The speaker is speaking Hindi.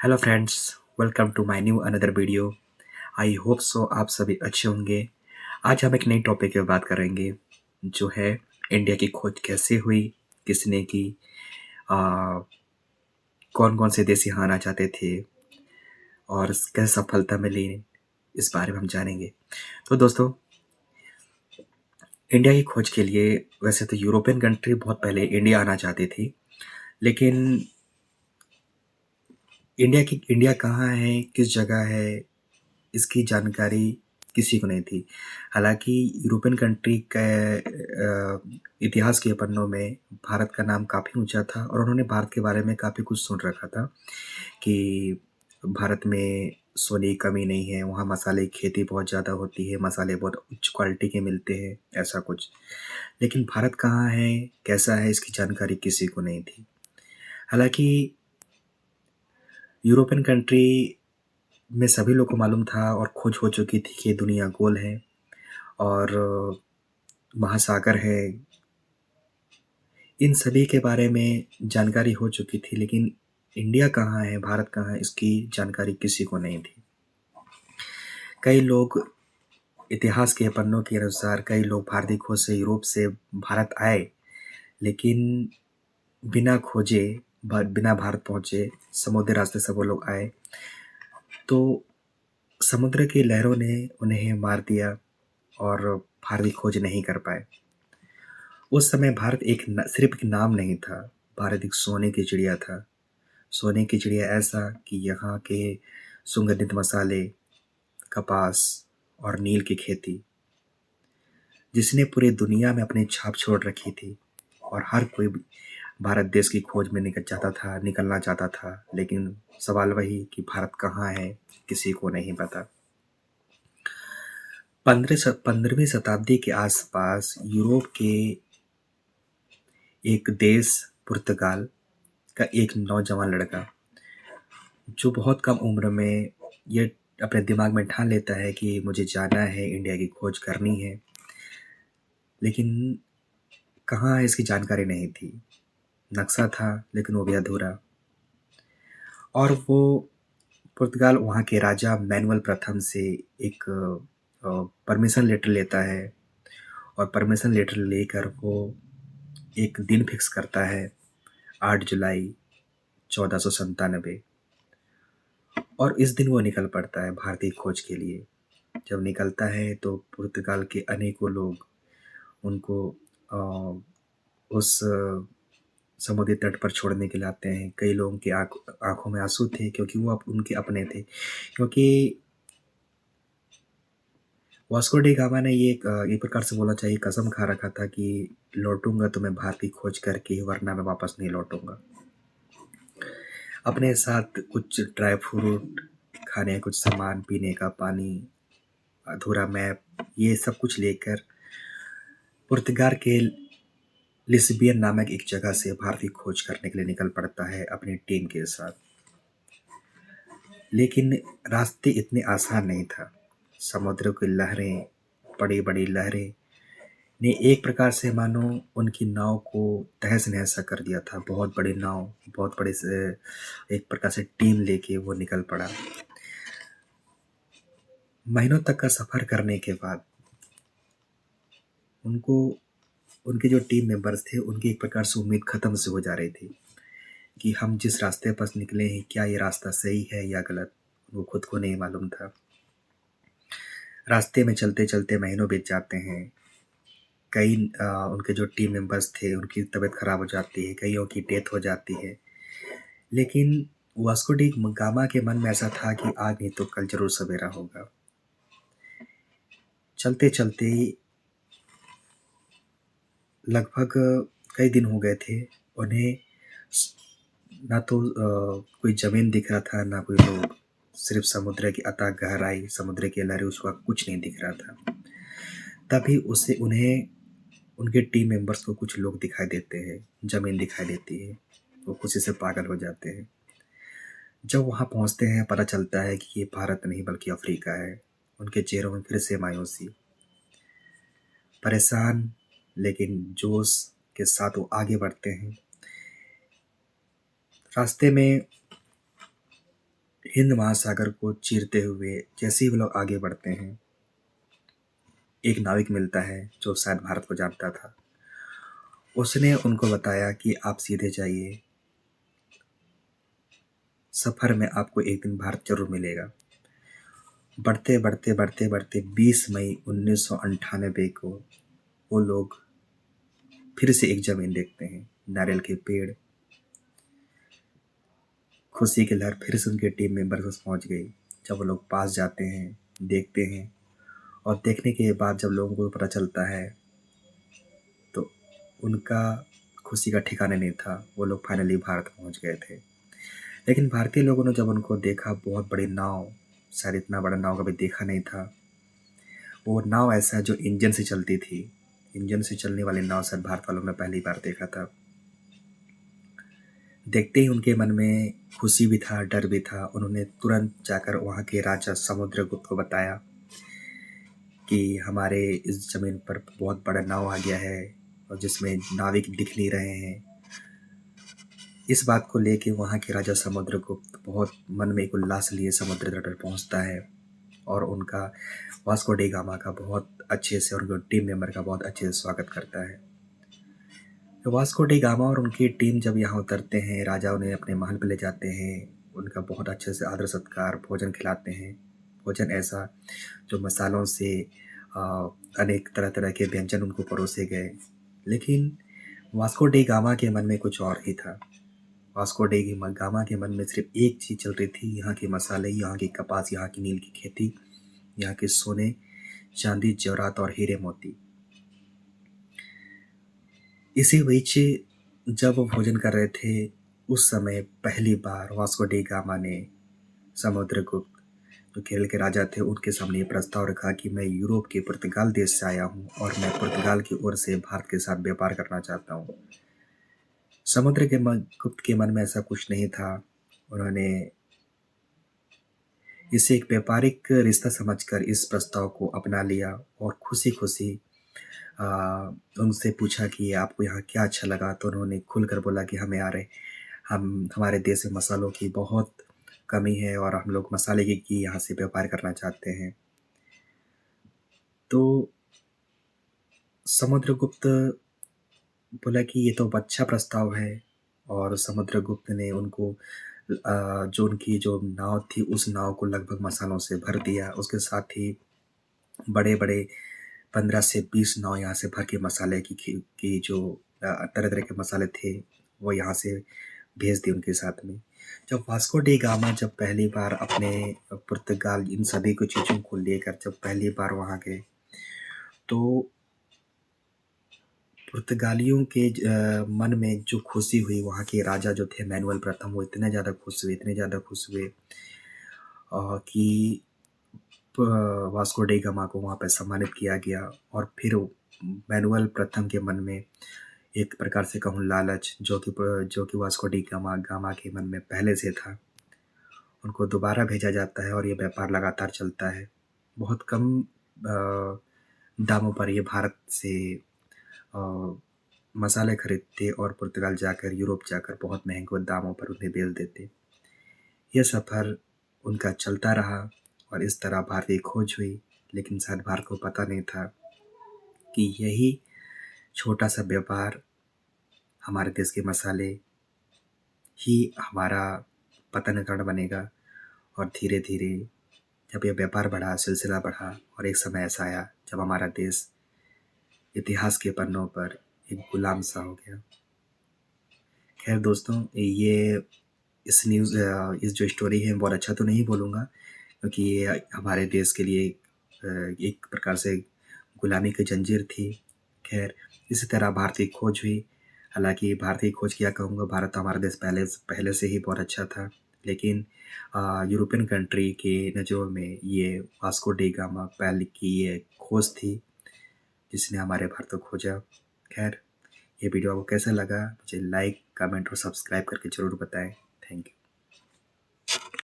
Hello friends, welcome to my new another video. I hope so आप सभी अच्छे होंगे। आज हम एक नई टॉपिक पे बात करेंगे जो है इंडिया की खोज कैसे हुई, किसने की, कौन कौन से देश यहाँ आना चाहते थे और कैसे सफलता मिली, इस बारे में हम जानेंगे। तो दोस्तों, इंडिया की खोज के लिए वैसे तो यूरोपियन कंट्री बहुत पहले इंडिया आना चाहती थी, लेकिन इंडिया कहाँ है, किस जगह है, इसकी जानकारी किसी को नहीं थी। हालाँकि यूरोपियन कंट्री के इतिहास के पन्नों में भारत का नाम काफ़ी ऊँचा था और उन्होंने भारत के बारे में काफ़ी कुछ सुन रखा था कि भारत में सोने की कमी नहीं है, वहाँ मसाले की खेती बहुत ज़्यादा होती है, मसाले बहुत उच्च क्वालिटी के मिलते हैं, ऐसा कुछ। लेकिन भारत कहाँ है, कैसा है, इसकी जानकारी किसी को नहीं थी। हालाँकि यूरोपियन कंट्री में सभी लोग को मालूम था और खोज हो चुकी थी कि दुनिया गोल है और महासागर है। इन सभी के बारे में जानकारी हो चुकी थी, लेकिन इंडिया कहाँ है, भारत कहाँ है, इसकी जानकारी किसी को नहीं थी। कई लोग इतिहास के पन्नों के अनुसार कई लोग भारतीय खोज से यूरोप से भारत आए, लेकिन बिना खोजे बिना भारत पहुँचे समुद्री रास्ते से वो लोग आए, तो समुद्र की लहरों ने उन्हें मार दिया और भारतीय खोज नहीं कर पाए। उस समय भारत सिर्फ एक नाम नहीं था, भारत एक सोने की चिड़िया था। सोने की चिड़िया ऐसा कि यहाँ के सुगंधित मसाले, कपास और नील की खेती, जिसने पूरी दुनिया में अपनी छाप छोड़ रखी थी और हर कोई भी भारत देश की खोज में निकलना चाहता था, लेकिन सवाल वही कि भारत कहाँ है, किसी को नहीं पता। 15वीं शताब्दी के आसपास यूरोप के एक देश पुर्तगाल का एक नौजवान लड़का, जो बहुत कम उम्र में ये अपने दिमाग में ठान लेता है कि मुझे जाना है, इंडिया की खोज करनी है, लेकिन कहाँ है इसकी जानकारी नहीं थी। नक्शा था लेकिन वो भी अधूरा। और वो पुर्तगाल वहाँ के राजा मैनुअल प्रथम से एक परमिशन लेटर लेता है और परमिशन लेटर लेकर वो एक दिन फिक्स करता है, 8 जुलाई 1497, और इस दिन वो निकल पड़ता है भारतीय खोज के लिए। जब निकलता है तो पुर्तगाल के अनेकों लोग उनको अ, उस समुद्री तट पर छोड़ने के लिए आते हैं। कई लोगों की आँखों में आँसू थे, क्योंकि वो उनके अपने थे। क्योंकि वास्को डी गामा ने एक प्रकार से बोलना चाहिए, कसम खा रखा था कि लौटूँगा तो मैं भारत की खोज करके ही, वरना मैं वापस नहीं लौटूँगा। अपने साथ कुछ ड्राई फ्रूट, खाने का कुछ सामान, पीने का पानी, अधूरा मैप, ये सब कुछ लेकर पुर्तगाल के लिस्बियन नामक एक जगह से भारत की खोज करने के लिए निकल पड़ता है अपनी टीम के साथ। लेकिन रास्ते इतने आसान नहीं था। समुद्र की लहरें, बड़ी-बड़ी लहरें ने एक प्रकार से मानो उनकी नाव को तहस-नहस सा कर दिया था। बहुत बड़ी नाव, बहुत बड़े से एक प्रकार से टीम लेके वो निकल पड़ा। महीनों तक का सफ़र करने के बाद उनको, उनके जो टीम मेंबर्स थे, उनकी एक प्रकार से उम्मीद ख़त्म सी हो जा रही थी कि हम जिस रास्ते पर निकले हैं, क्या ये रास्ता सही है या गलत? वो खुद को नहीं मालूम था। रास्ते में चलते-चलते महीनों बीत जाते हैं। उनके जो टीम मेंबर्स थे, उनकी तबीयत ख़राब हो जाती है, कइयों की डेथ हो जाती है। लेकिन वास्को डी गामा के मन में ऐसा था कि आज नहीं तो कल ज़रूर सवेरा होगा। चलते-चलते लगभग कई दिन हो गए थे। उन्हें स ना तो कोई ज़मीन दिख रहा था, ना कोई लोग। सिर्फ़ समुद्र की अथाह गहराई, समुद्र की लहरें, उस वक़्त कुछ नहीं दिख रहा था। तभी उन्हें उनके टीम मेंबर्स को कुछ लोग दिखाई देते हैं, ज़मीन दिखाई देती है। वो खुशी से पागल हो जाते हैं। जब वहाँ पहुँचते हैं, पता चलता है कि ये भारत नहीं बल्कि अफ्रीका है। उनके चेहरों में फिर से मायूसी। परेशान लेकिन जोश के साथ वो आगे बढ़ते हैं। रास्ते में हिंद महासागर को चीरते हुए जैसे ही वो लोग आगे बढ़ते हैं, एक नाविक मिलता है जो शायद भारत को जानता था। उसने उनको बताया कि आप सीधे जाइए, सफ़र में आपको एक दिन भारत ज़रूर मिलेगा। बढ़ते बढ़ते बढ़ते बढ़ते 20 मई 1998 को वो लोग फिर से एक ज़मीन देखते हैं, नारियल के पेड़। खुशी की लहर फिर से उनके टीम मेंबर तक पहुंच गई। जब वो लोग पास जाते हैं, देखते हैं, और देखने के बाद जब लोगों को पता चलता है तो उनका खुशी का ठिकाना नहीं था। वो लोग फाइनली भारत पहुंच गए थे। लेकिन भारतीय लोगों ने जब उनको देखा, बहुत बड़ी नाव, शायद इतना बड़ा नाव कभी देखा नहीं था। वो नाव ऐसा जो इंजन से चलती थी, इंजन से चलने वाली नाव शायद भारत वालों ने पहली बार देखा था। देखते ही उनके मन में खुशी भी था, डर भी था। उन्होंने तुरंत जाकर वहाँ के राजा समुद्रगुप्त को बताया कि हमारे इस ज़मीन पर बहुत बड़ा नाव आ गया है और जिसमें नाविक दिख नहीं रहे हैं। इस बात को लेके वहाँ के राजा समुद्रगुप्त बहुत मन में एक उल्लास लिए समुद्र तट पर पहुँचता है और उनका वास्को डी गामा का बहुत अच्छे से और उनके टीम मेंबर का बहुत अच्छे से स्वागत करता है। तो वास्को डी गामा और उनकी टीम जब यहाँ उतरते हैं, राजा उन्हें अपने महल पर ले जाते हैं, उनका बहुत अच्छे से आदर सत्कार, भोजन खिलाते हैं। भोजन ऐसा जो मसालों से अनेक तरह तरह के व्यंजन उनको परोसे गए। लेकिन वास्को डी गामा के मन में कुछ और ही था। वास्को डी गामा के मन में सिर्फ एक चीज़ चल रही थी, यहाँ के मसाले, यहाँ की कपास, यहाँ की नील की खेती, यहाँ के सोने, चांदी, जवाहरात और हीरे मोती। इसी बीच जब वो भोजन कर रहे थे, उस समय पहली बार वास्को डी गामा ने समुद्रगुप्त, जो केरल के राजा थे, उनके सामने ये प्रस्ताव रखा कि मैं यूरोप के पुर्तगाल देश से आया हूँ और मैं पुर्तगाल की ओर से भारत के साथ व्यापार करना चाहता हूँ। गुप्त के मन में ऐसा कुछ नहीं था। उन्होंने इसे एक व्यापारिक रिश्ता समझकर इस प्रस्ताव को अपना लिया और खुशी-खुशी उनसे पूछा कि आपको यहाँ क्या अच्छा लगा? तो उन्होंने खुलकर बोला कि हमारे देश में मसालों की बहुत कमी है और हम लोग मसाले की यहाँ से व्यापार करना चाहते हैं। तो समुद्रगुप्त बोला कि ये तो अच्छा प्रस्ताव है और समुद्रगुप्त ने उनको जो उनकी जो नाव थी, उस नाव को लगभग मसालों से भर दिया। उसके साथ ही बड़े-बड़े 15 से 20 नाव यहाँ से भर के मसाले की जो तरह-तरह के मसाले थे, वो यहाँ से भेज दिए उनके साथ में। जब वास्को डी गामा जब पहली बार अपने पुर्तगाल इन सभी को चीज़ों को लेकर जब पहली बार वहाँ गए, तो पुर्तगालियों के मन में जो खुशी हुई, वहाँ के राजा जो थे मैनुअल प्रथम, वो इतने ज़्यादा खुश हुए, इतने ज़्यादा खुश हुए कि वास्को डी गामा को वहाँ पे सम्मानित किया गया। और फिर मैनुअल प्रथम के मन में एक प्रकार से कहूँ लालच, जो कि वास्को डी गामा के मन में पहले से था, उनको दोबारा भेजा जाता है और ये व्यापार लगातार चलता है। बहुत कम दामों पर ये भारत से मसाले खरीदते और पुर्तगाल जाकर, यूरोप जाकर बहुत महंगे दामों पर उन्हें बेच देते। यह सफ़र उनका चलता रहा और इस तरह भारत की खोज हुई। लेकिन शायद भारत को पता नहीं था कि यही छोटा सा व्यापार, हमारे देश के मसाले ही हमारा पतन कारण बनेगा। और धीरे-धीरे जब यह व्यापार बढ़ा, सिलसिला बढ़ा और एक समय ऐसा आया जब हमारा देश इतिहास के पन्नों पर एक गुलाम सा हो गया। खैर दोस्तों, ये इस जो स्टोरी है, बहुत अच्छा तो नहीं बोलूँगा, क्योंकि ये हमारे देश के लिए एक प्रकार से गुलामी की जंजीर थी। खैर, इसी तरह भारत की खोज हुई। हालाँकि भारत की खोज क्या कहूँगा, भारत तो हमारा देश पहले से ही बहुत अच्छा था। लेकिन यूरोपियन कंट्री के नज़रों में ये वास्को डी गामा पहले की ये खोज थी, जिसने हमारे भारत को खोजा। खैर, ये वीडियो आपको कैसा लगा? मुझे लाइक, कमेंट और सब्सक्राइब करके ज़रूर बताएँ।